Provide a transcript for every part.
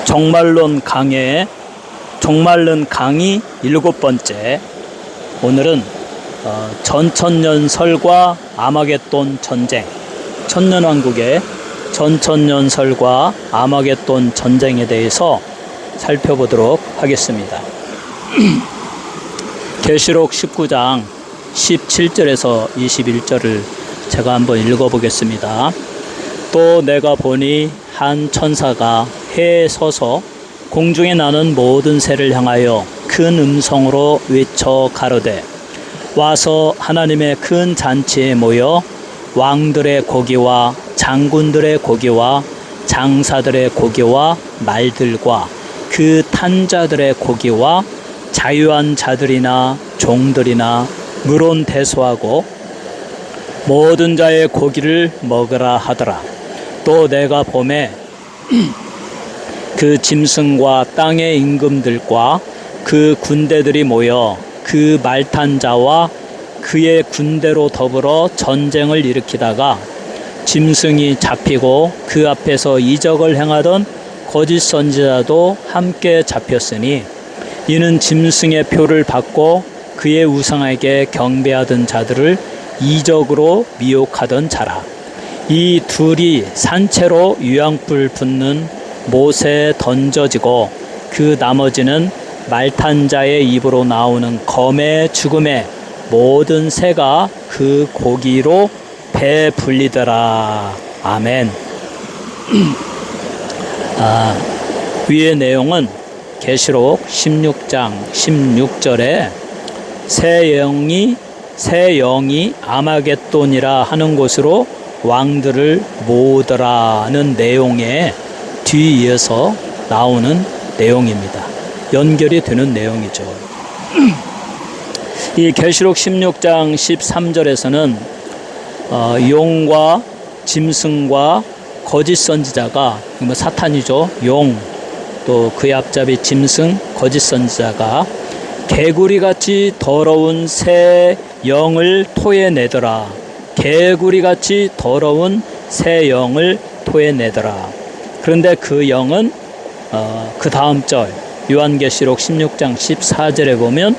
종말론 강의 7번째. 오늘은 전천년설과 아마겟돈 전쟁, 천년왕국의 전천년설과 아마겟돈 전쟁에 대해서 살펴보도록 하겠습니다. 계시록 19장 17절에서 21절을 제가 한번 읽어보겠습니다. 또 내가 보니 한 천사가 해에 서서 공중에 나는 모든 새를 향하여 큰 음성으로 외쳐 가로되, 와서 하나님의 큰 잔치에 모여 왕들의 고기와 장군들의 고기와 장사들의 고기와 말들과 그 탄 자들의 고기와 자유한 자들이나 종들이나 물론 대소하고 모든 자의 고기를 먹으라 하더라. 또 내가 보매 그 짐승과 땅의 임금들과 그 군대들이 모여 그 말탄 자와 그의 군대로 더불어 전쟁을 일으키다가 짐승이 잡히고 그 앞에서 이적을 행하던 거짓 선지자도 함께 잡혔으니 이는 짐승의 표를 받고 그의 우상에게 경배하던 자들을 이적으로 미혹하던 자라. 이 둘이 산채로 유황불 붙는 못에 던져지고 그 나머지는 말탄 자의 입으로 나오는 검의 죽음에 모든 새가 그 고기로 배불리더라. 아멘. 위의 내용은 계시록 16장 16절에 새 영이 아마겟돈이라 하는 곳으로 왕들을 모으더라는 내용에 뒤이어서 나오는 내용입니다. 연결이 되는 내용이죠. 이 계시록 16장 13절에서는 용과 짐승과 거짓 선지자가, 사탄이죠. 용, 또 그의 앞잡이 짐승, 거짓 선지자가 개구리같이 더러운 새 영을 토해내더라. 개구리같이 더러운 새 영을 토해내더라. 그런데 그 영은 그 다음 절 요한계시록 16장 14절에 보면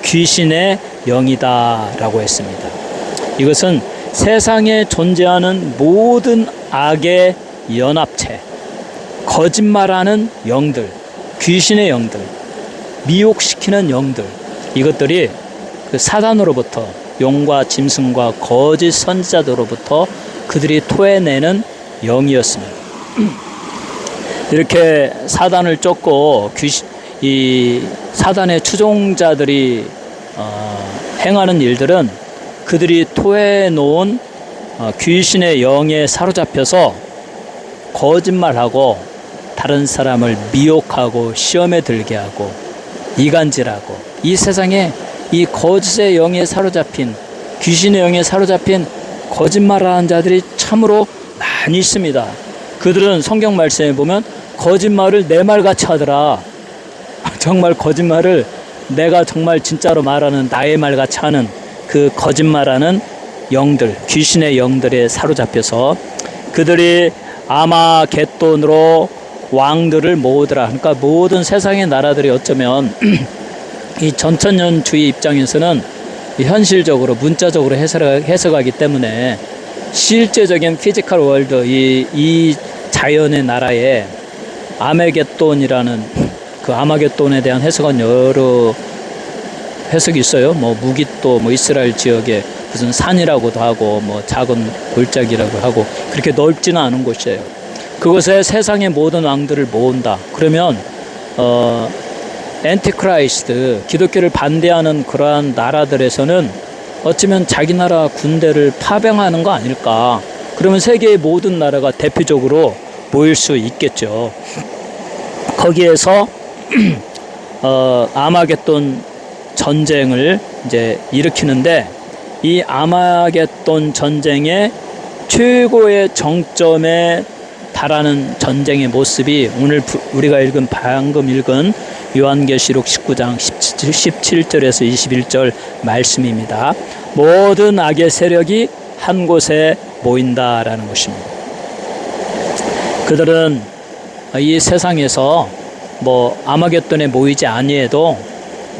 귀신의 영이다 라고 했습니다. 이것은 세상에 존재하는 모든 악의 연합체, 거짓말하는 영들, 귀신의 영들, 미혹시키는 영들, 이것들이 그 사단으로부터, 용과 짐승과 거짓 선지자들로부터 그들이 토해내는 영이었습니다. 이렇게 사단을 쫓고 이 사단의 추종자들이 행하는 일들은 그들이 토해놓은 귀신의 영에 사로잡혀서 거짓말하고 다른 사람을 미혹하고 시험에 들게 하고 이간질하고, 이 세상에 이 거짓의 영에 사로잡힌, 귀신의 영에 사로잡힌 거짓말하는 자들이 참으로 많이 있습니다. 그들은 성경 말씀에 보면 거짓말을 내 말같이 하더라. 정말 거짓말을 내가 정말 진짜로 말하는 나의 말같이 하는 그 거짓말하는 영들, 귀신의 영들에 사로잡혀서 그들이 아마겟돈으로 왕들을 모으더라. 그러니까 모든 세상의 나라들이 어쩌면 이 전천년주의 입장에서는 현실적으로 문자적으로 해석하기 때문에 실제적인 피지컬 월드, 이 자연의 나라에 아메겟돈이라는 그 아마겟돈에 대한 해석은 여러 해석이 있어요. 무깃도 이스라엘 지역에 무슨 산이라고도 하고 작은 골짜기라고 하고, 그렇게 넓지는 않은 곳이에요. 그곳에 세상의 모든 왕들을 모은다. 그러면 엔티크라이스트, 기독교를 반대하는 그러한 나라들에서는 어쩌면 자기 나라 군대를 파병하는 거 아닐까. 그러면 세계의 모든 나라가 대표적으로 모일 수 있겠죠. 거기에서 아마겟돈 전쟁을 이제 일으키는데, 이 아마겟돈 전쟁의 최고의 정점에 달하는 전쟁의 모습이 오늘 우리가 방금 읽은 요한계시록 19장 17절에서 21절 말씀입니다. 모든 악의 세력이 한 곳에 모인다라는 것입니다. 그들은 이 세상에서 뭐 아마겟돈에 모이지 아니해도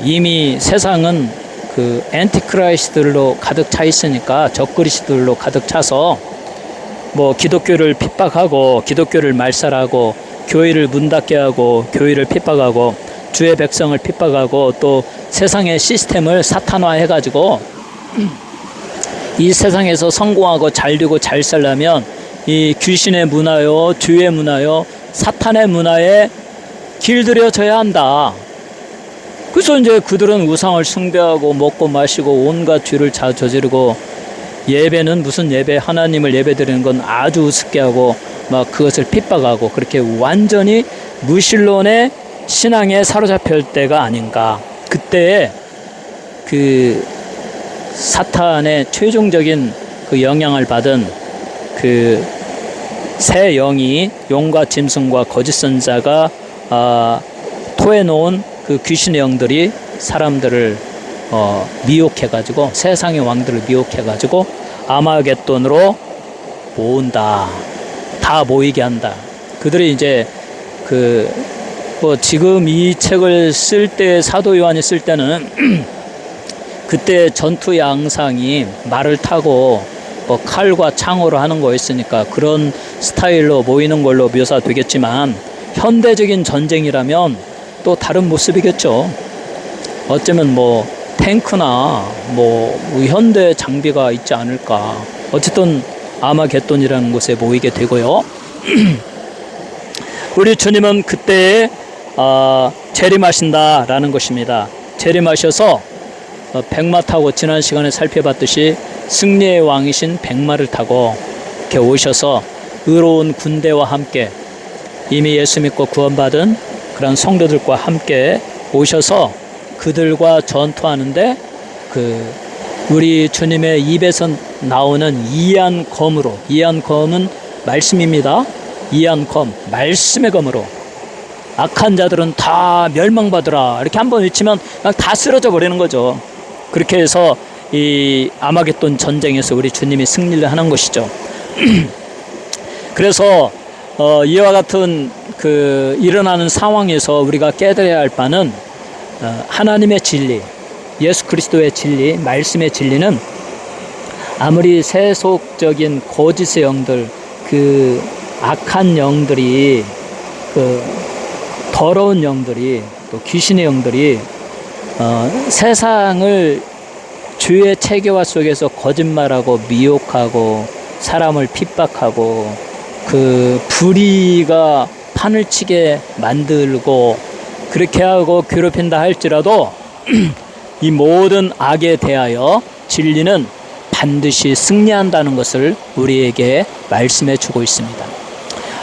이미 세상은 그 엔티크라이스트들로 가득 차 있으니까, 적그리스도들로 가득 차서 뭐 기독교를 핍박하고 기독교를 말살하고 교회를 문 닫게 하고 교회를 핍박하고 주의 백성을 핍박하고 또 세상의 시스템을 사탄화해 가지고 이 세상에서 성공하고 잘 되고 잘 살려면 이 귀신의 문화요, 죄의 문화요, 사탄의 문화에 길들여져야 한다. 그래서 이제 그들은 우상을 숭배하고 먹고 마시고 온갖 죄를 저지르고, 예배는 무슨 예배, 하나님을 예배드리는 건 아주 우습게 하고 막 그것을 핍박하고, 그렇게 완전히 무신론의 신앙에 사로잡힐 때가 아닌가. 그때에 그 사탄의 최종적인 그 영향을 받은 그 새 영이, 용과 짐승과 거짓 선자가 토해놓은 그 귀신의 영들이 사람들을 미혹해가지고, 세상의 왕들을 미혹해가지고 아마겟돈으로 모은다. 다 모이게 한다. 그들이 이제 지금 이 책을 쓸 때, 사도 요한이 쓸 때는 그때 전투 양상이 말을 타고 뭐 칼과 창으로 하는 거였으니까 그런 스타일로 모이는 걸로 묘사되겠지만, 현대적인 전쟁이라면 또 다른 모습이겠죠. 어쩌면 뭐 탱크나 뭐 현대 장비가 있지 않을까. 어쨌든 아마겟돈이라는 곳에 모이게 되고요. 우리 주님은 그때에 재림하신다라는 것입니다. 재림하셔서 백마 타고, 지난 시간에 살펴봤듯이 승리의 왕이신 백마를 타고 이렇게 오셔서 의로운 군대와 함께, 이미 예수 믿고 구원받은 그런 성도들과 함께 오셔서 그들과 전투하는데, 우리 주님의 입에서 나오는 이한검으로, 이한검은 말씀입니다. 이한검, 말씀의 검으로 악한 자들은 다 멸망받으라, 이렇게 한번 외치면 그냥 다 쓰러져 버리는 거죠. 그렇게 해서 이 아마겟돈 전쟁에서 우리 주님이 승리를 하는 것이죠. 그래서 이와 같은 일어나는 상황에서 우리가 깨달아야 할 바는, 하나님의 진리, 예수 그리스도의 진리, 말씀의 진리는 아무리 세속적인 거짓의 영들, 악한 영들이, 더러운 영들이, 또 귀신의 영들이 세상을 죄의 체계화 속에서 거짓말하고 미혹하고 사람을 핍박하고 불의가 판을 치게 만들고 그렇게 하고 괴롭힌다 할지라도 이 모든 악에 대하여 진리는 반드시 승리한다는 것을 우리에게 말씀해 주고 있습니다.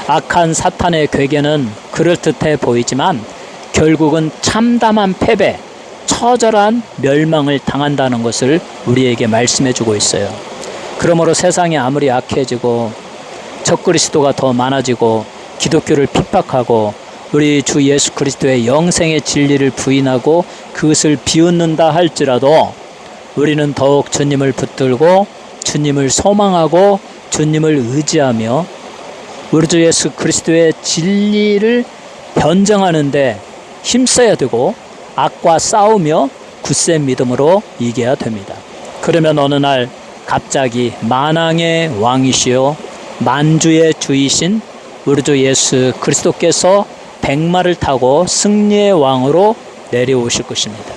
악한 사탄의 괴계는 그럴듯해 보이지만 결국은 참담한 패배, 처절한 멸망을 당한다는 것을 우리에게 말씀해 주고 있어요. 그러므로 세상이 아무리 악해지고 적그리스도가 더 많아지고 기독교를 핍박하고 우리 주 예수 그리스도의 영생의 진리를 부인하고 그것을 비웃는다 할지라도 우리는 더욱 주님을 붙들고 주님을 소망하고 주님을 의지하며 우리 주 예수 그리스도의 진리를 변증하는데 힘써야 되고 악과 싸우며 굳센 믿음으로 이겨야 됩니다. 그러면 어느 날 갑자기 만왕의 왕이시요 만주의 주이신 우리 주 예수 그리스도께서 백마를 타고 승리의 왕으로 내려오실 것입니다.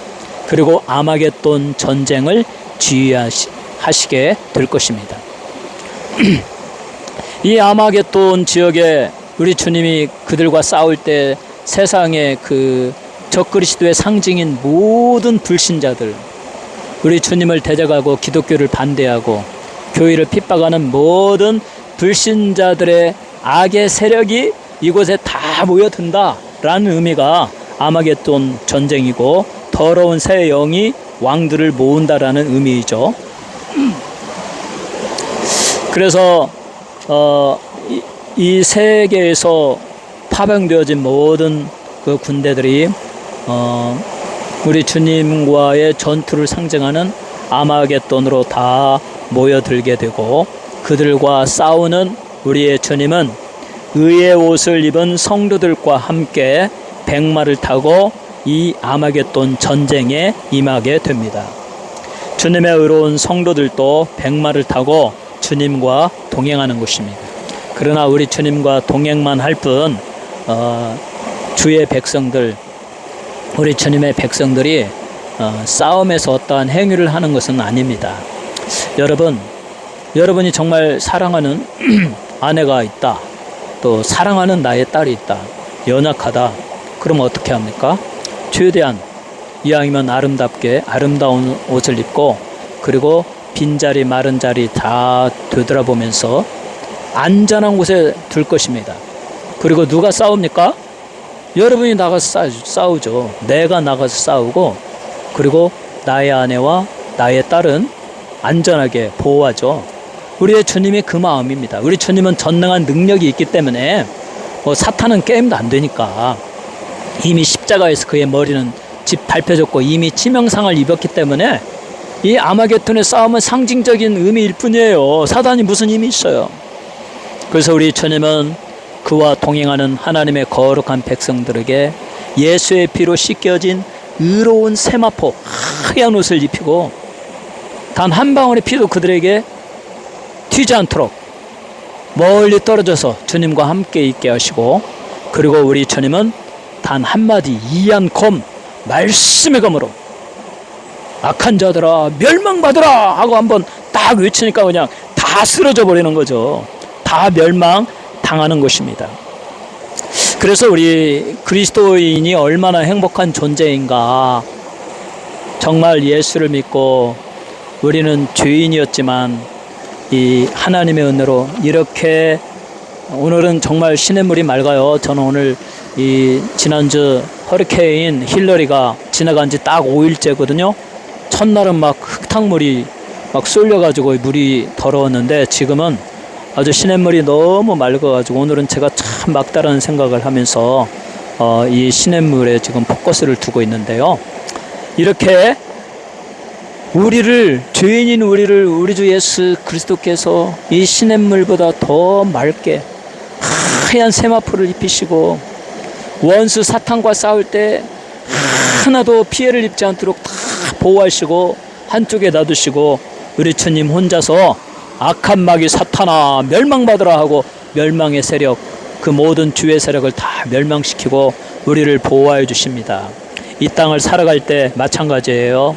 그리고 아마겟돈 전쟁을 지휘하시게 될 것입니다. 이 아마겟돈 지역에 우리 주님이 그들과 싸울 때 세상의 적그리스도의 상징인 모든 불신자들, 우리 주님을 대적하고 기독교를 반대하고 교회를 핍박하는 모든 불신자들의 악의 세력이 이곳에 다 모여든다라는 의미가 아마겟돈 전쟁이고 더러운 새 영이 왕들을 모은다라는 의미이죠. 그래서 이 세계에서 파병되어진 모든 그 군대들이 우리 주님과의 전투를 상징하는 아마겟돈으로 다 모여들게 되고 그들과 싸우는 우리의 주님은 의의 옷을 입은 성도들과 함께 백마를 타고 이 아마겟돈 전쟁에 임하게 됩니다. 주님의 의로운 성도들도 백마를 타고 주님과 동행하는 것입니다. 그러나 우리 주님과 동행만 할 뿐 주의 백성들, 우리 주님의 백성들이 싸움에서 어떠한 행위를 하는 것은 아닙니다. 여러분이 정말 사랑하는 아내가 있다, 또 사랑하는 나의 딸이 있다, 연약하다, 그러면 어떻게 합니까? 최대한 이왕이면 아름답게 아름다운 옷을 입고, 그리고 빈자리 마른 자리 다 되돌아보면서 안전한 곳에 둘 것입니다. 그리고 누가 싸웁니까? 여러분이 나가서 싸우죠. 내가 나가서 싸우고, 그리고 나의 아내와 나의 딸은 안전하게 보호하죠. 우리의 주님이 그 마음입니다. 우리 주님은 전능한 능력이 있기 때문에 사탄은 게임도 안 되니까, 이미 십자가에서 그의 머리는 밟혀졌고 이미 치명상을 입었기 때문에 이 아마겟돈의 싸움은 상징적인 의미일 뿐이에요. 사단이 무슨 힘이 있어요. 그래서 우리 주님은 그와 동행하는 하나님의 거룩한 백성들에게 예수의 피로 씻겨진 의로운 세마포 하얀 옷을 입히고, 단 한 방울의 피도 그들에게 튀지 않도록 멀리 떨어져서 주님과 함께 있게 하시고, 그리고 우리 주님은 단 한마디 이한 검, 말씀의 검으로 악한 자들아 멸망받으라 하고 한번 딱 외치니까 그냥 다 쓰러져 버리는 거죠. 다 멸망당하는 것입니다. 그래서 우리 그리스도인이 얼마나 행복한 존재인가. 정말 예수를 믿고 우리는 죄인이었지만 이 하나님의 은혜로 이렇게, 오늘은 정말 시냇물이 맑아요. 저는 오늘 이 지난주 허리케인 힐러리가 지나간 지 딱 5일째거든요. 첫날은 막 흙탕물이 막 쏠려가지고 물이 더러웠는데, 지금은 아주 시냇물이 너무 맑아가지고 오늘은 제가 참 막다른 생각을 하면서 이 시냇물에 지금 포커스를 두고 있는데요. 이렇게 죄인인 우리를 우리 주 예수 그리스도께서 이 시냇물보다 더 맑게 하얀 세마포를 입히시고, 원수 사탄과 싸울 때 하나도 피해를 입지 않도록 다 보호하시고 한쪽에 놔두시고, 우리 주님 혼자서 악한 마귀 사탄아 멸망받으라 하고 멸망의 세력, 그 모든 주의 세력을 다 멸망시키고 우리를 보호하여 주십니다. 이 땅을 살아갈 때 마찬가지예요.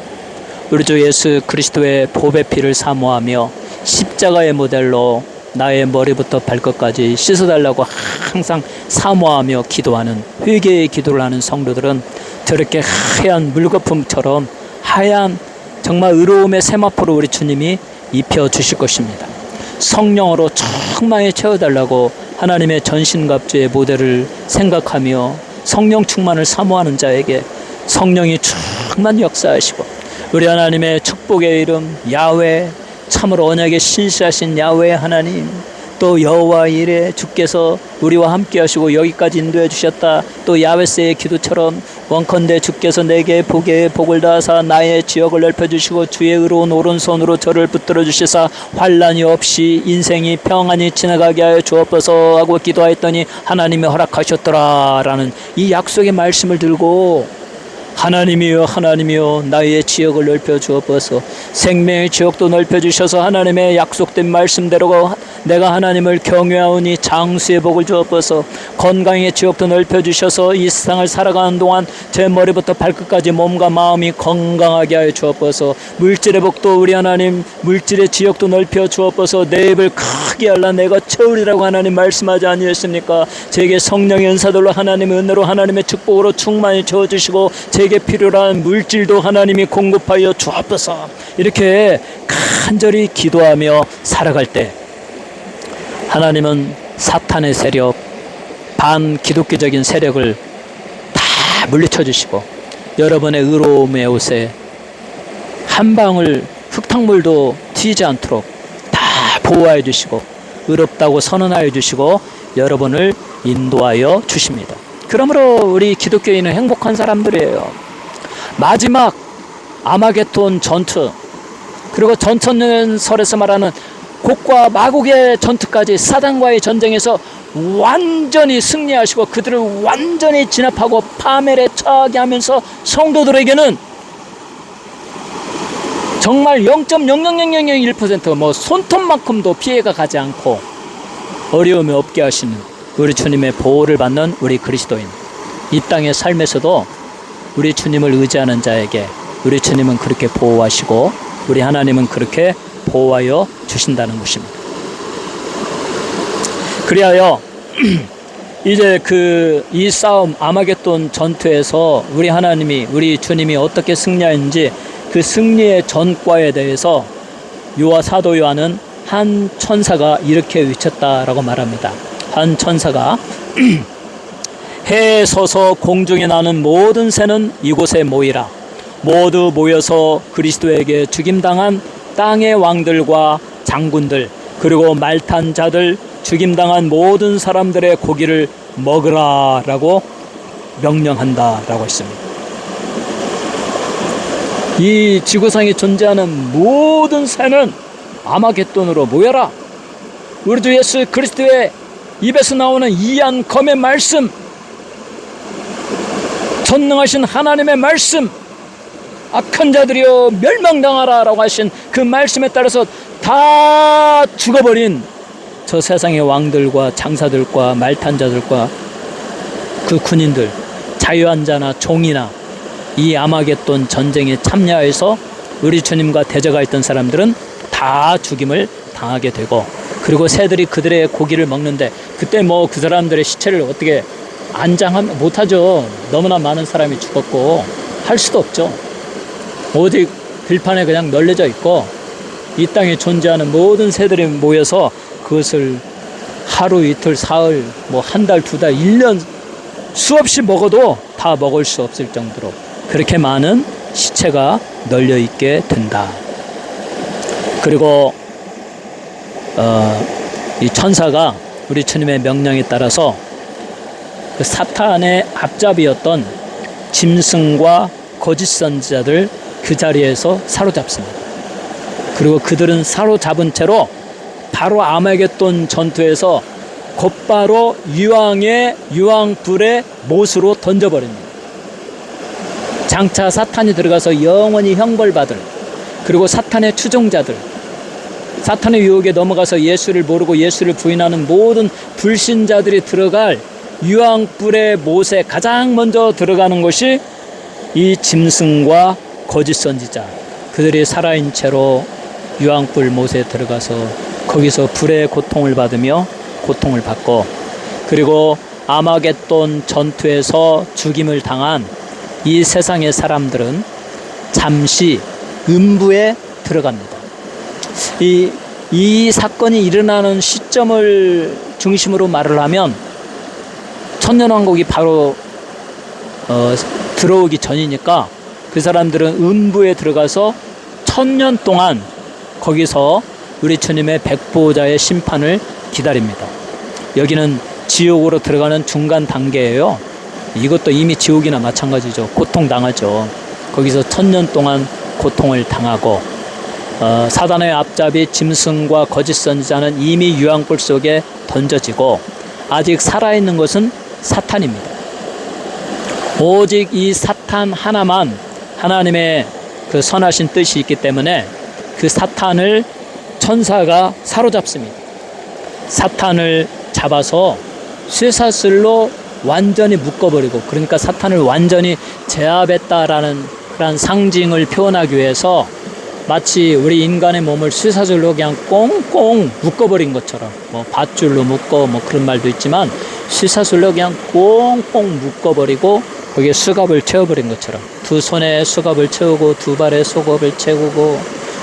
우리 주 예수 그리스도의 보배 피를 사모하며 십자가의 모델로 나의 머리부터 발끝까지 씻어달라고 항상 사모하며 기도하는, 회개의 기도를 하는 성도들은 저렇게 하얀 물거품처럼 하얀 정말 의로움의 세마포로 우리 주님이 입혀주실 것입니다. 성령으로 충만히 채워달라고 하나님의 전신갑주의 모델을 생각하며 성령 충만을 사모하는 자에게 성령이 충만히 역사하시고, 우리 하나님의 축복의 이름 야훼, 참으로 언약에 신실하신 야훼 하나님, 또 여호와 이레 주께서 우리와 함께 하시고 여기까지 인도해 주셨다. 또 야베스의 기도처럼 원컨대 주께서 내게 복을 다하사 나의 지역을 넓혀주시고 주의 의로운 오른손으로 저를 붙들어 주시사 환난이 없이 인생이 평안히 지나가게 하여 주옵소서 하고 기도하였더니 하나님이 허락하셨더라 라는 이 약속의 말씀을 들고, 하나님이여 하나님이여 나의 지역을 넓혀 주옵소서, 생명의 지역도 넓혀 주셔서 하나님의 약속된 말씀대로 내가 하나님을 경외하오니 장수의 복을 주옵소서, 건강의 지역도 넓혀 주셔서 이 세상을 살아가는 동안 제 머리부터 발끝까지 몸과 마음이 건강하게 하여 주옵소서, 물질의 복도 우리 하나님 물질의 지역도 넓혀 주옵소서, 내 입을 크게 열라 내가 채우리라고 하나님 말씀하지 아니했습니까? 제게 성령의 은사들로 하나님의 은혜로 하나님의 축복으로 충만히 채워주시고 제게 필요한 물질도 하나님이 공급하여 주옵소서. 이렇게 간절히 기도하며 살아갈 때 하나님은 사탄의 세력, 반기독교적인 세력을 다 물리쳐 주시고 여러분의 의로움의 옷에 한 방울 흙탕물도 튀지 않도록 다 보호하여 주시고 의롭다고 선언하여 주시고 여러분을 인도하여 주십니다. 그러므로 우리 기독교인은 행복한 사람들이에요. 마지막 아마겟돈 전투, 그리고 전천년설에서 말하는 곡과 마곡의 전투까지 사단과의 전쟁에서 완전히 승리하시고 그들을 완전히 진압하고 파멸에 처하게 하면서 성도들에게는 정말 0.00001% 뭐 손톱만큼도 피해가 가지 않고 어려움이 없게 하시는 우리 주님의 보호를 받는 우리 그리스도인, 이 땅의 삶에서도 우리 주님을 의지하는 자에게 우리 주님은 그렇게 보호하시고 우리 하나님은 그렇게 보호하여 주신다는 것입니다. 그리하여 이제 이 싸움 아마겟돈 전투에서 우리 하나님이, 우리 주님이 어떻게 승리했는지 그 승리의 전과에 대해서 사도 요한은 한 천사가 이렇게 외쳤다라고 말합니다. 한 천사가 해에 서서 공중에 나는 모든 새는 이곳에 모이라. 모두 모여서 그리스도에게 죽임당한 땅의 왕들과 장군들, 그리고 말탄 자들, 죽임당한 모든 사람들의 고기를 먹으라 라고 명령한다 라고 했습니다. 이 지구상에 존재하는 모든 새는 아마겟돈으로 모여라. 우리 주 예수 그리스도의 입에서 나오는 이한 검의 말씀, 전능하신 하나님의 말씀, 악한 자들이여 멸망당하라 라고 하신 그 말씀에 따라서 다 죽어버린 저 세상의 왕들과 장사들과 말탄자들과 그 군인들, 자유한 자나 종이나 이 아마겟돈 전쟁에 참여해서 우리 주님과 대적하 있던 사람들은 다 죽임을 당하게 되고, 그리고 새들이 그들의 고기를 먹는데 그때 뭐 그 사람들의 시체를 어떻게 안장하면 못하죠. 너무나 많은 사람이 죽었고 할 수도 없죠. 오직 들판에 그냥 널려져 있고 이 땅에 존재하는 모든 새들이 모여서 그것을 하루 이틀 사흘 뭐 한 달 두 달 1년 수없이 먹어도 다 먹을 수 없을 정도로 그렇게 많은 시체가 널려 있게 된다. 그리고 이 천사가 우리 주님의 명령에 따라서 그 사탄의 앞잡이였던 짐승과 거짓 선지자들 그 자리에서 사로잡습니다. 그리고 그들은 사로잡은 채로 바로 아마겟돈 전투에서 곧바로 유황불의 못으로 던져버립니다. 장차 사탄이 들어가서 영원히 형벌받을, 그리고 사탄의 추종자들, 사탄의 유혹에 넘어가서 예수를 모르고 예수를 부인하는 모든 불신자들이 들어갈 유황불의 못에 가장 먼저 들어가는 것이 이 짐승과 거짓 선지자, 그들이 살아있는 채로 유황불 못에 들어가서 거기서 불의 고통을 받으며 고통을 받고, 그리고 아마겟돈 전투에서 죽임을 당한 이 세상의 사람들은 잠시 음부에 들어갑니다. 이 사건이 일어나는 시점을 중심으로 말을 하면 천년왕국이 바로 들어오기 전이니까 그 사람들은 음부에 들어가서 1000년 동안 거기서 우리 주님의 백보자의 심판을 기다립니다. 여기는 지옥으로 들어가는 중간 단계예요. 이것도 이미 지옥이나 마찬가지죠. 고통당하죠. 거기서 1000년 동안 고통을 당하고, 사단의 앞잡이 짐승과 거짓 선지자는 이미 유황불 속에 던져지고, 아직 살아있는 것은 사탄입니다. 오직 이 사탄 하나만 하나님의 그 선하신 뜻이 있기 때문에 그 사탄을 천사가 사로잡습니다. 사탄을 잡아서 쇠사슬로 완전히 묶어버리고, 그러니까 사탄을 완전히 제압했다라는 그런 상징을 표현하기 위해서 마치 우리 인간의 몸을 쇠사슬로 그냥 꽁꽁 묶어버린 것처럼, 뭐 밧줄로 묶어 뭐 그런 말도 있지만 쇠사슬로 그냥 꽁꽁 묶어버리고 거기에 수갑을 채워버린 것처럼, 두 손에 수갑을 채우고 두 발에 수갑을 채우고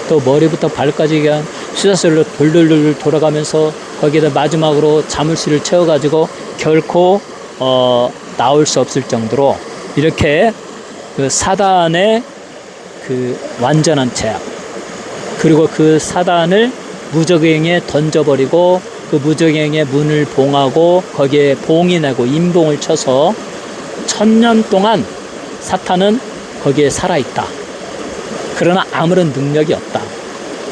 또 머리부터 발까지 그냥 쇠사슬로 돌돌돌 돌아가면서 거기에다 마지막으로 자물쇠를 채워가지고 결코 나올 수 없을 정도로 이렇게 그 사단의 그 완전한 제압, 그리고 그 사단을 무적행에 던져버리고 그 무적행의 문을 봉하고 거기에 봉이 나고 임봉을 쳐서 1000년 동안 사탄은 거기에 살아있다. 그러나 아무런 능력이 없다.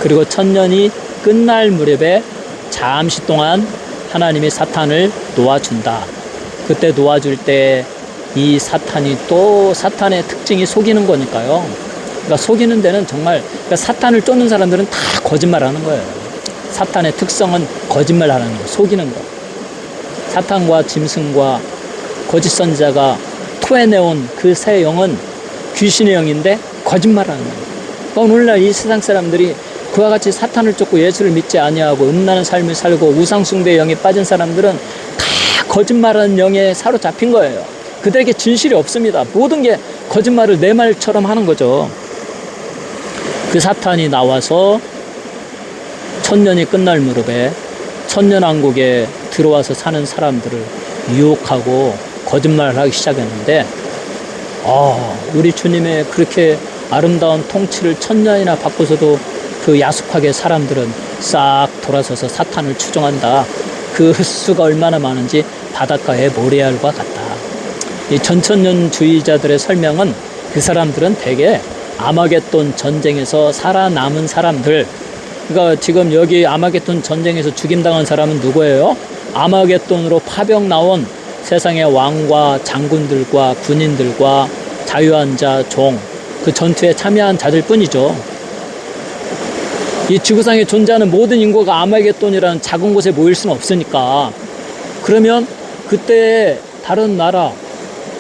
그리고 1000년이 끝날 무렵에 잠시 동안 하나님이 사탄을 놓아준다. 그때 놓아줄 때 이 사탄이 또 사탄의 특징이 속이는 거니까요. 그러니까 속이는 데는 정말 그러니까 사탄을 쫓는 사람들은 다 거짓말하는 거예요. 사탄의 특성은 거짓말하는 거, 속이는 거. 사탄과 짐승과 거짓 선지자가 토해내온 그 새 영은 귀신의 영인데 거짓말하는 거예요. 그러니까 오늘날 이 세상 사람들이 그와 같이 사탄을 쫓고 예수를 믿지 아니하고 음란한 삶을 살고 우상숭배의 영에 빠진 사람들은 다 거짓말하는 영에 사로잡힌 거예요. 그들에게 진실이 없습니다. 모든 게 거짓말을 내 말처럼 하는 거죠. 그 사탄이 나와서 천년이 끝날 무렵에 천년왕국에 들어와서 사는 사람들을 유혹하고 거짓말을 하기 시작했는데 우리 주님의 그렇게 아름다운 통치를 천년이나 받고서도 그 야속하게 사람들은 싹 돌아서서 사탄을 추종한다. 그 수가 얼마나 많은지 바닷가의 모래알과 같다. 이 전천년주의자들의 설명은 그 사람들은 대개 아마겟돈 전쟁에서 살아남은 사람들. 그러니까 지금 여기 아마겟돈 전쟁에서 죽임당한 사람은 누구예요? 아마겟돈으로 파병 나온 세상의 왕과 장군들과 군인들과 자유한 자, 종, 그 전투에 참여한 자들 뿐이죠. 이 지구상에 존재하는 모든 인구가 아마겟돈이라는 작은 곳에 모일 수는 없으니까. 그러면 그때 다른 나라,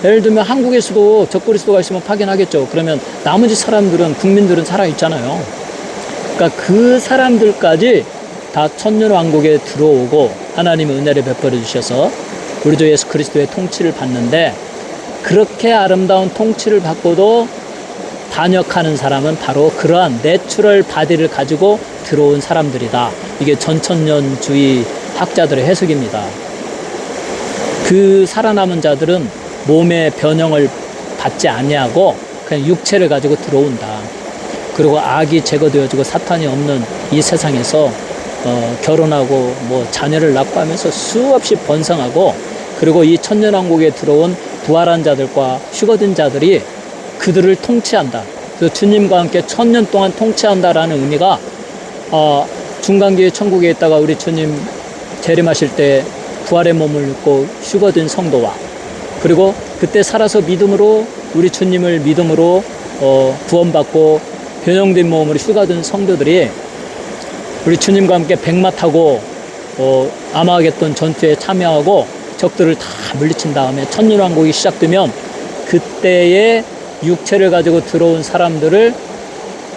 예를 들면 한국에서도 적그리스도가 있으면 파견하겠죠. 그러면 나머지 사람들은, 국민들은 살아있잖아요. 그러니까 그 사람들까지 다 천년왕국에 들어오고 하나님의 은혜를 베풀어 주셔서 우리 주 예수 그리스도의 통치를 받는데, 그렇게 아름다운 통치를 받고도 반역하는 사람은 바로 그러한 내추럴 바디를 가지고 들어온 사람들이다. 이게 전천년주의 학자들의 해석입니다. 그 살아남은 자들은 몸의 변형을 받지 아니하고 그냥 육체를 가지고 들어온다. 그리고 악이 제거되어지고 사탄이 없는 이 세상에서 결혼하고 뭐 자녀를 낳고 하면서 수없이 번성하고, 그리고 이 천년왕국에 들어온 부활한 자들과 휴거된 자들이 그들을 통치한다. 그래서 주님과 함께 천년 동안 통치한다라는 의미가 중간기의 천국에 있다가 우리 주님 재림하실 때 부활의 몸을 입고 휴거된 성도와, 그리고 그때 살아서 믿음으로 우리 주님을 믿음으로 구원받고 변형된 몸으로 휴가된 성도들이 우리 주님과 함께 백마 타고 아마겟돈 전투에 참여하고 적들을 다 물리친 다음에 천년왕국이 시작되면 그때의 육체를 가지고 들어온 사람들을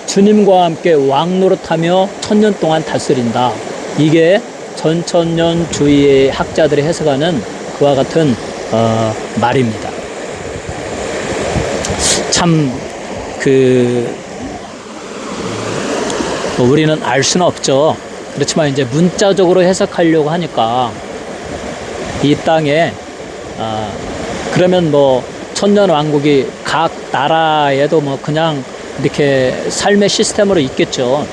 주님과 함께 왕노릇하며 천년 동안 다스린다. 이게 전천년주의의 학자들이 해석하는 그와 같은 말입니다. 참 우리는 알 수는 없죠. 그렇지만 이제 문자적으로 해석하려고 하니까 이 땅에 그러면 뭐 천년 왕국이 각 나라에도 뭐 그냥 이렇게 삶의 시스템으로 있겠죠.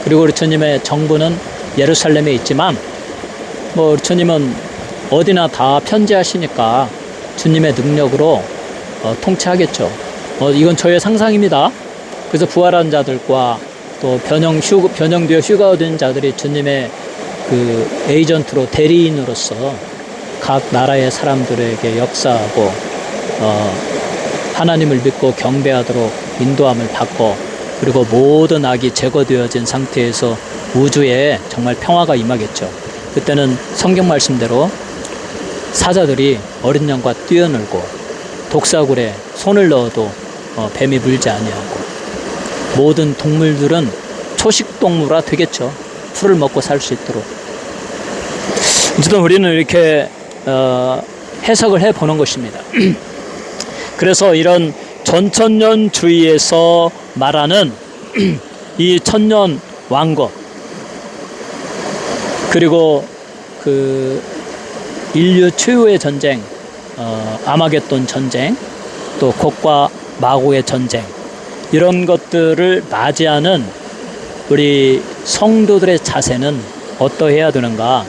그리고 우리 주님의 정부는 예루살렘에 있지만 뭐 우리 주님은 어디나 다 편재하시니까 주님의 능력으로 통치하겠죠. 이건 저의 상상입니다. 그래서 부활한 자들과 또 변형되어 휴가된 자들이 주님의 그 에이전트로, 대리인으로서 각 나라의 사람들에게 역사하고 하나님을 믿고 경배하도록 인도함을 받고, 그리고 모든 악이 제거되어진 상태에서 우주에 정말 평화가 임하겠죠. 그때는 성경 말씀대로 사자들이 어린 양과 뛰어놀고 독사굴에 손을 넣어도 뱀이 물지 아니하고, 모든 동물들은 초식동물화 되겠죠. 풀을 먹고 살 수 있도록. 어쨌든 우리는 이렇게 해석을 해보는 것입니다. 그래서 이런 전천년주의에서 말하는 이 천년 왕국, 그리고 그 인류 최후의 전쟁, 아마겟돈 전쟁, 또 곡과 마고의 전쟁, 이런 것들을 맞이하는 우리 성도들의 자세는 어떠해야 되는가?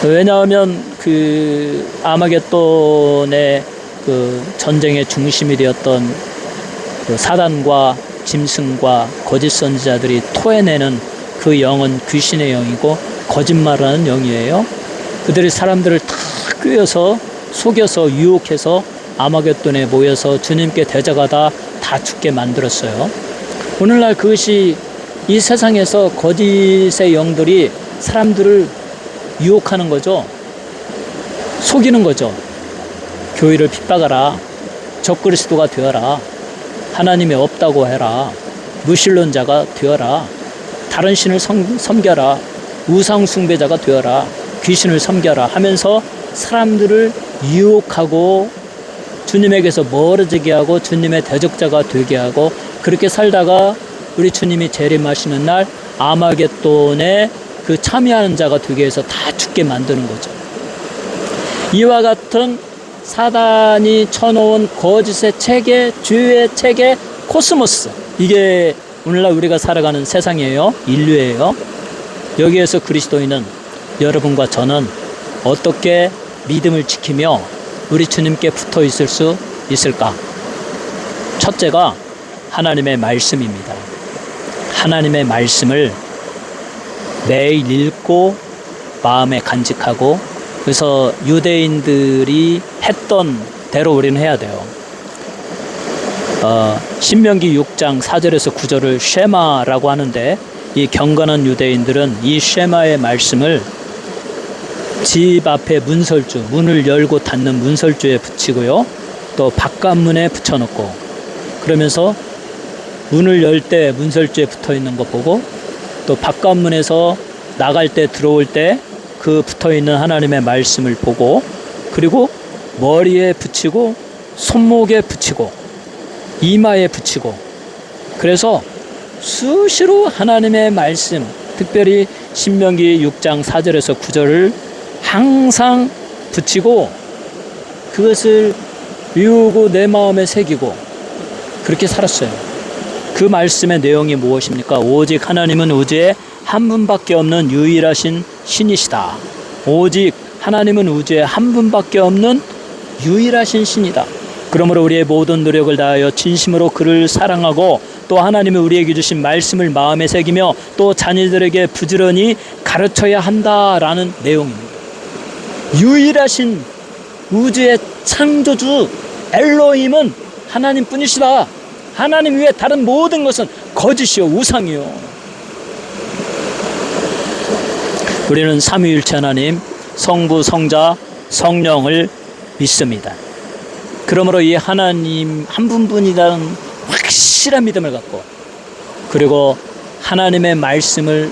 왜냐하면 그 아마겟돈의 그 전쟁의 중심이 되었던 그 사단과 짐승과 거짓 선지자들이 토해내는 그 영은 귀신의 영이고 거짓말하는 영이에요. 그들이 사람들을 다 꿰어서 속여서 유혹해서 아마겟돈에 모여서 주님께 대적하다 다 죽게 만들었어요. 오늘날 그것이 이 세상에서 거짓의 영들이 사람들을 유혹하는 거죠. 속이는 거죠. 교회를 핍박하라. 적그리스도가 되어라. 하나님이 없다고 해라. 무신론자가 되어라. 다른 신을 섬겨라. 우상 숭배자가 되어라. 귀신을 섬겨라 하면서 사람들을 유혹하고 주님에게서 멀어지게 하고 주님의 대적자가 되게 하고, 그렇게 살다가 우리 주님이 재림하시는 날 아마겟돈에 그 참여하는 자가 되게 해서 다 죽게 만드는 거죠. 이와 같은 사단이 쳐놓은 거짓의 체계, 죄의 체계, 코스모스, 이게 오늘날 우리가 살아가는 세상이에요. 인류예요. 여기에서 그리스도인은, 여러분과 저는 어떻게 믿음을 지키며 우리 주님께 붙어 있을 수 있을까? 첫째가 하나님의 말씀입니다. 하나님의 말씀을 매일 읽고 마음에 간직하고, 그래서 유대인들이 했던 대로 우리는 해야 돼요. 신명기 6장 4절에서 9절을 쉐마라고 하는데, 이 경건한 유대인들은 이 쉐마의 말씀을 집 앞에 문설주, 문을 열고 닫는 문설주에 붙이고요, 또 바깥문에 붙여놓고, 그러면서 문을 열 때 문설주에 붙어 있는 거 보고, 또 바깥문에서 나갈 때 들어올 때 그 붙어 있는 하나님의 말씀을 보고, 그리고 머리에 붙이고 손목에 붙이고 이마에 붙이고, 그래서 수시로 하나님의 말씀, 특별히 신명기 6장 4절에서 9절을 항상 붙이고 그것을 외우고 내 마음에 새기고 그렇게 살았어요. 그 말씀의 내용이 무엇입니까? 오직 하나님은 우주에 한 분밖에 없는 유일하신 신이시다. 오직 하나님은 우주에 한 분밖에 없는 유일하신 신이다. 그러므로 우리의 모든 노력을 다하여 진심으로 그를 사랑하고, 또 하나님이 우리에게 주신 말씀을 마음에 새기며 또 자녀들에게 부지런히 가르쳐야 한다라는 내용입니다. 유일하신 우주의 창조주 엘로힘은 하나님 뿐이시다. 하나님 외에 다른 모든 것은 거짓이요 우상이요. 우리는 삼위일체 하나님, 성부, 성자, 성령을 믿습니다. 그러므로 이 하나님 한 분뿐이라는 확실한 믿음을 갖고, 그리고 하나님의 말씀을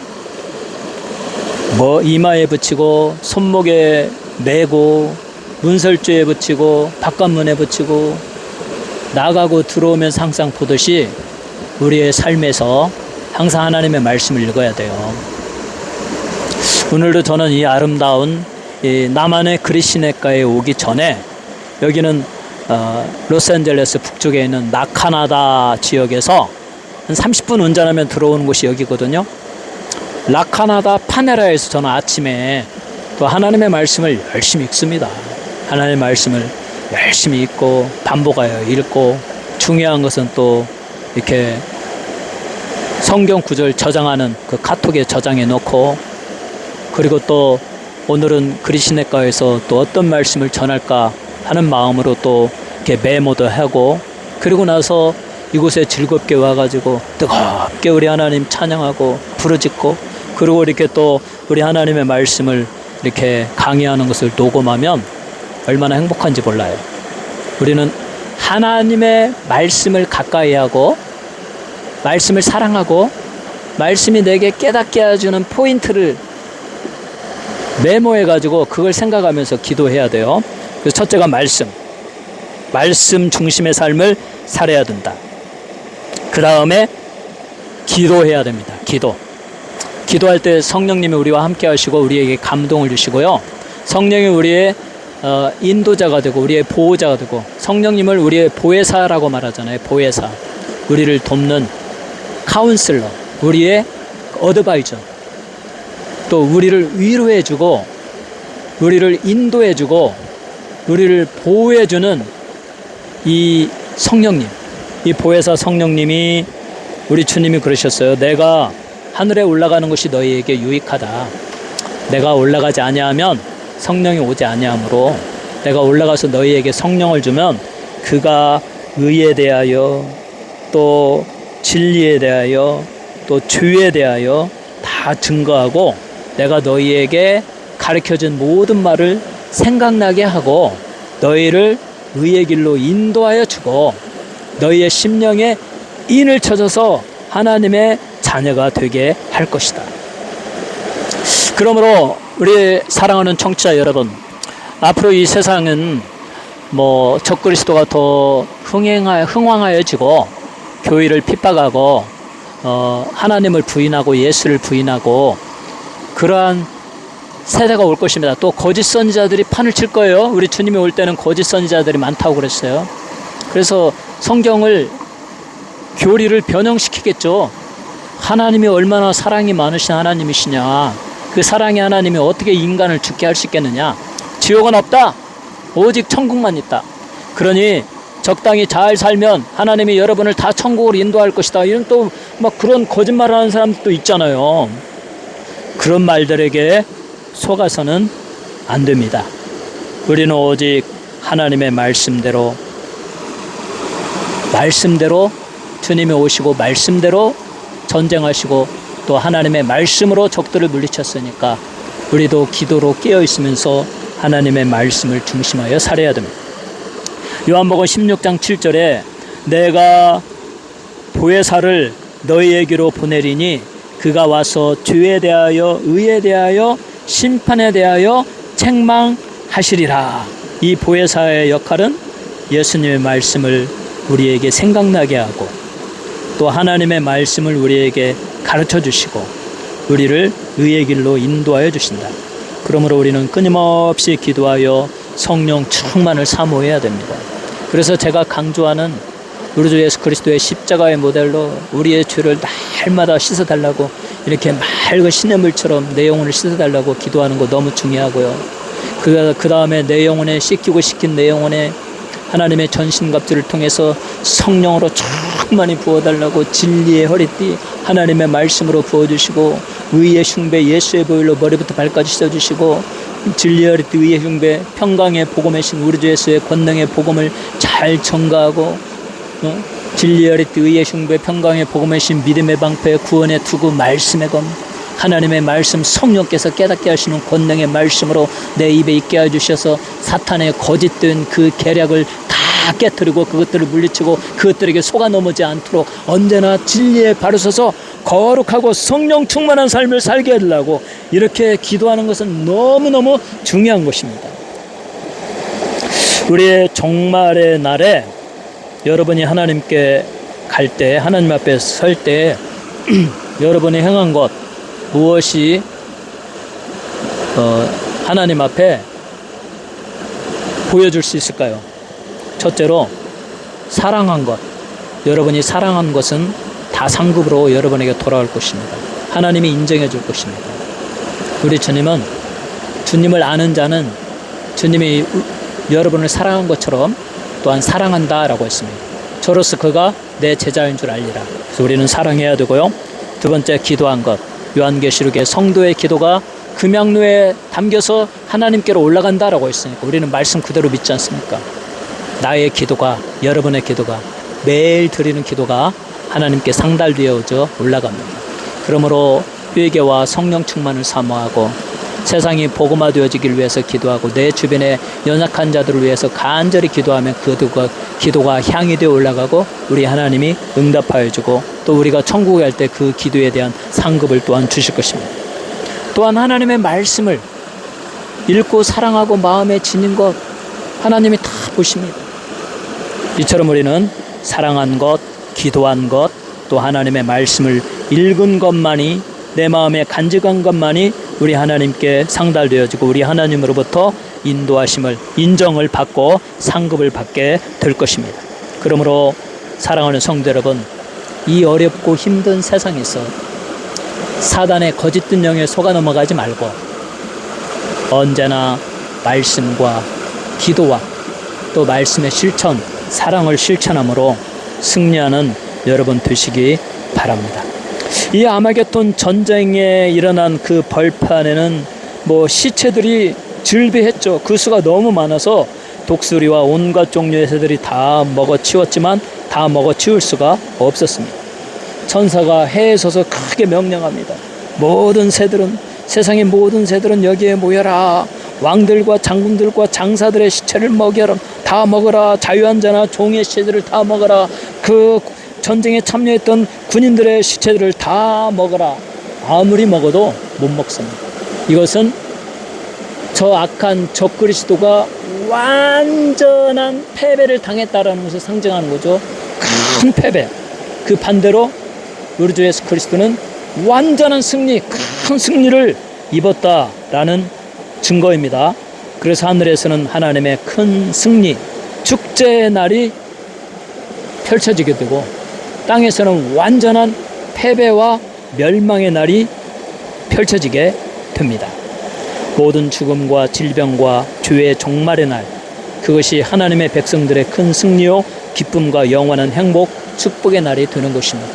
이마에 붙이고 손목에 매고 문설주에 붙이고 바깥문에 붙이고 나가고 들어오면서 항상 보듯이 우리의 삶에서 항상 하나님의 말씀을 읽어야 돼요. 오늘도 저는 이 아름다운 이 남한의 그리시네가에 오기 전에, 여기는 로스앤젤레스 북쪽에 있는 라카나다 지역에서 한 30분 운전하면 들어오는 곳이 여기거든요. 라카나다 파네라에서 저는 아침에 또 하나님의 말씀을 열심히 읽습니다. 하나님의 말씀을 열심히 읽고 반복하여 읽고, 중요한 것은 또 이렇게 성경 구절 저장하는 그 카톡에 저장해 놓고, 그리고 또 오늘은 그리시네가에서 또 어떤 말씀을 전할까 하는 마음으로 또 이렇게 메모도 하고, 그리고 나서 이곳에 즐겁게 와가지고 뜨겁게 우리 하나님 찬양하고 부르짖고, 그리고 이렇게 또 우리 하나님의 말씀을 이렇게 강의하는 것을 녹음하면 얼마나 행복한지 몰라요. 우리는 하나님의 말씀을 가까이 하고 말씀을 사랑하고 말씀이 내게 깨닫게 해주는 포인트를 메모해가지고 그걸 생각하면서 기도해야 돼요. 그래서 첫째가 말씀 중심의 삶을 살아야 된다. 그 다음에 기도해야 됩니다. 기도할 때 성령님이 우리와 함께 하시고 우리에게 감동을 주시고요, 성령이 우리의 인도자가 되고 우리의 보호자가 되고, 성령님을 우리의 보혜사라고 말하잖아요. 보혜사, 우리를 돕는 카운슬러, 우리의 어드바이저, 또 우리를 위로해주고 우리를 인도해주고 우리를 보호해주는 이 성령님, 이 보혜사 성령님이, 우리 주님이 그러셨어요. 내가 하늘에 올라가는 것이 너희에게 유익하다. 내가 올라가지 아니하면 성령이 오지 아니하므로 내가 올라가서 너희에게 성령을 주면 그가 의에 대하여 또 진리에 대하여 또 죄에 대하여 다 증거하고 내가 너희에게 가르쳐준 모든 말을 생각나게 하고 너희를 의의 길로 인도하여 주고 너희의 심령에 인을 쳐줘서 하나님의 자녀가 되게 할 것이다. 그러므로 우리 사랑하는 청취자 여러분, 앞으로 이 세상은 적그리스도가 더 흥왕하여지고 교회를 핍박하고 하나님을 부인하고 예수를 부인하고 그러한 세대가 올 것입니다. 또 거짓 선지자들이 판을 칠 거예요. 우리 주님이 올 때는 거짓 선지자들이 많다고 그랬어요. 그래서 성경을 교리를 변형시키겠죠. 하나님이 얼마나 사랑이 많으신 하나님이시냐, 그 사랑의 하나님이 어떻게 인간을 죽게 할 수 있겠느냐, 지옥은 없다, 오직 천국만 있다. 그러니 적당히 잘 살면 하나님이 여러분을 다 천국으로 인도할 것이다. 이런 또 그런 거짓말을 하는 사람도 있잖아요. 그런 말들에게 속아서는 안 됩니다. 우리는 오직 하나님의 말씀대로 주님이 오시고 말씀대로 전쟁하시고 또 하나님의 말씀으로 적들을 물리쳤으니까 우리도 기도로 깨어 있으면서 하나님의 말씀을 중심하여 살아야 됩니다. 요한복음 16장 7절에 내가 보혜사를 너희에게로 보내리니 그가 와서 죄에 대하여 의에 대하여 심판에 대하여 책망하시리라. 이 보혜사의 역할은 예수님의 말씀을 우리에게 생각나게 하고 또 하나님의 말씀을 우리에게 가르쳐 주시고 우리를 의의 길로 인도하여 주신다. 그러므로 우리는 끊임없이 기도하여 성령 충만을 사모해야 됩니다. 그래서 제가 강조하는 우리 주 예수 그리스도의 십자가의 모델로 우리의 죄를 날마다 씻어달라고 이렇게 맑은 시냇물처럼 내 영혼을 씻어달라고 기도하는 거 너무 중요하고요. 그 다음에 내 영혼에 씻기고 씻긴 내 영혼에 하나님의 전신갑주를 통해서 성령으로 충만히 부어달라고 진리의 허리띠 하나님의 말씀으로 부어주시고 의의 흉배 예수의 보혈로 머리부터 발까지 씻어주시고 진리의 허리띠 의의 흉배 평강의 복음의 신 우리 주 예수의 권능의 복음을 잘 전가하고 진리의 허리띠 의의 흉배 평강의 복음의 신 믿음의 방패 구원의 투구 말씀의 검 하나님의 말씀 성령께서 깨닫게 하시는 권능의 말씀으로 내 입에 있게 해주셔서 사탄의 거짓된 그 계략을 다 깨뜨리고 그것들을 물리치고 그것들에게 속아 넘어지 않도록 언제나 진리에 바로 서서 거룩하고 성령 충만한 삶을 살게 해달라고 이렇게 기도하는 것은 너무너무 중요한 것입니다. 우리의 종말의 날에 여러분이 하나님께 갈 때 하나님 앞에 설 때 여러분이 행한 것 무엇이 하나님 앞에 보여줄 수 있을까요? 첫째로 사랑한 것. 여러분이 사랑한 것은 다 상급으로 여러분에게 돌아올 것입니다. 하나님이 인정해 줄 것입니다. 우리 주님은 주님을 아는 자는 주님이 여러분을 사랑한 것처럼 또한 사랑한다라고 했습니다. 저로서 그가 내 제자인 줄 알리라. 그래서 우리는 사랑해야 되고요. 두 번째 기도한 것. 요한계시록의 성도의 기도가 금양루에 담겨서 하나님께로 올라간다라고 했으니까 우리는 말씀 그대로 믿지 않습니까? 나의 기도가 여러분의 기도가 매일 드리는 기도가 하나님께 상달되어져 올라갑니다. 그러므로 회개와 성령 충만을 사모하고 세상이 복음화되어지기를 위해서 기도하고 내 주변의 연약한 자들을 위해서 간절히 기도하면 그 기도가 향이 되어 올라가고 우리 하나님이 응답하여 주고 또 우리가 천국에 갈 때 그 기도에 대한 상급을 또한 주실 것입니다. 또한 하나님의 말씀을 읽고 사랑하고 마음에 지닌 것 하나님이 다 보십니다. 이처럼 우리는 사랑한 것, 기도한 것, 또 하나님의 말씀을 읽은 것만이 내 마음에 간직한 것만이 우리 하나님께 상달되어지고 우리 하나님으로부터 인도하심을 인정을 받고 상급을 받게 될 것입니다. 그러므로 사랑하는 성도 여러분, 이 어렵고 힘든 세상에서 사단의 거짓된 영에 속아 넘어가지 말고 언제나 말씀과 기도와 또 말씀의 실천, 사랑을 실천함으로 승리하는 여러분 되시기 바랍니다. 이 아마겟돈 전쟁에 일어난 그 벌판에는 뭐 시체들이 즐비했죠. 그 수가 너무 많아서 독수리와 온갖 종류의 새들이 다 먹어치웠지만 다 먹어치울 수가 없었습니다. 천사가 해에 서서 크게 명령합니다. 모든 새들은, 세상의 모든 새들은 여기에 모여라. 왕들과 장군들과 장사들의 시체를 먹여라. 다 먹어라. 자유한 자나 종의 시체들을 다 먹어라. 그 전쟁에 참여했던 군인들의 시체들을 다 먹어라. 아무리 먹어도 못 먹습니다. 이것은 저 악한 적그리스도가 완전한 패배를 당했다라는 것을 상징하는 거죠. 큰 패배. 그 반대로 우리 주 예수 그리스도는 완전한 승리, 큰 승리를 입었다라는 증거입니다. 그래서 하늘에서는 하나님의 큰 승리, 축제의 날이 펼쳐지게 되고, 땅에서는 완전한 패배와 멸망의 날이 펼쳐지게 됩니다. 모든 죽음과 질병과 죄의 종말의 날, 그것이 하나님의 백성들의 큰 승리요 기쁨과 영원한 행복, 축복의 날이 되는 것입니다.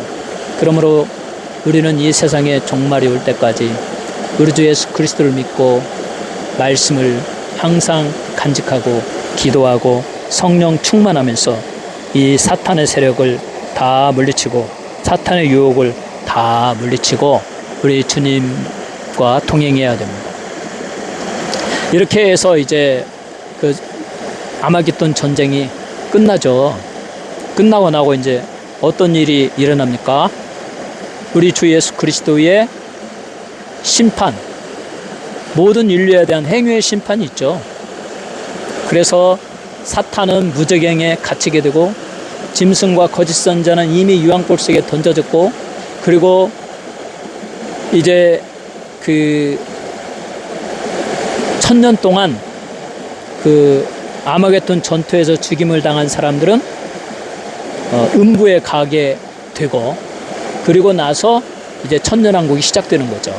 그러므로 우리는 이 세상의 종말이 올 때까지 우리 주 예수 그리스도를 믿고 말씀을 항상 간직하고 기도하고 성령 충만하면서 이 사탄의 세력을 다 물리치고 사탄의 유혹을 다 물리치고 우리 주님과 동행해야 됩니다. 이렇게 해서 이제 그 아마겟돈 전쟁이 끝나죠. 끝나고 나고 이제 어떤 일이 일어납니까? 우리 주 예수 그리스도의 심판, 모든 인류에 대한 행위의 심판이 있죠. 그래서 사탄은 무저갱에 갇히게 되고 짐승과 거짓 선자는 이미 유황불 속에 던져졌고, 그리고 이제 그 1000년 동안 그 아마겟돈 전투에서 죽임을 당한 사람들은 음부에 가게 되고, 그리고 나서 이제 천년왕국이 시작되는 거죠.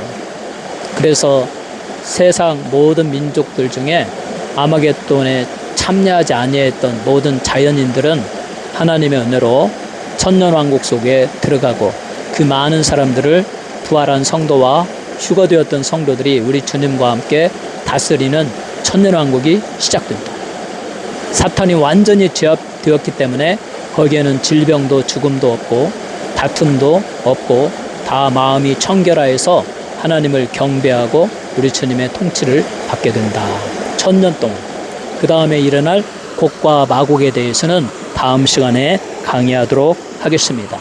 그래서 세상 모든 민족들 중에 아마겟돈에 참여하지 아니했던 모든 자연인들은 하나님의 은혜로 천년왕국 속에 들어가고, 그 많은 사람들을 부활한 성도와 휴거되었던 성도들이 우리 주님과 함께 다스리는 천년왕국이 시작됩니다. 사탄이 완전히 제압되었기 때문에 거기에는 질병도 죽음도 없고 다툼도 없고 다 마음이 청결하여서 하나님을 경배하고 우리 주님의 통치를 받게 된다. 1000년 동안. 그 다음에 일어날 곡과 마곡에 대해서는 다음 시간에 강의하도록 하겠습니다.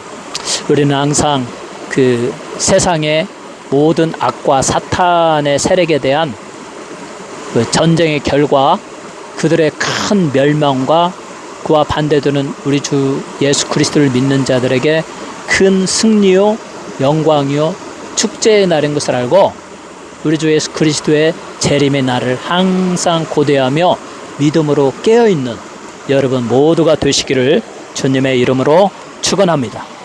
우리는 항상 그 세상의 모든 악과 사탄의 세력에 대한 그 전쟁의 결과, 그들의 큰 멸망과 그와 반대되는 우리 주 예수 그리스도를 믿는 자들에게 큰 승리요 영광이요 축제의 날인 것을 알고 우리 주 예수 그리스도의 재림의 날을 항상 고대하며 믿음으로 깨어있는 여러분 모두가 되시기를 주님의 이름으로 축원합니다.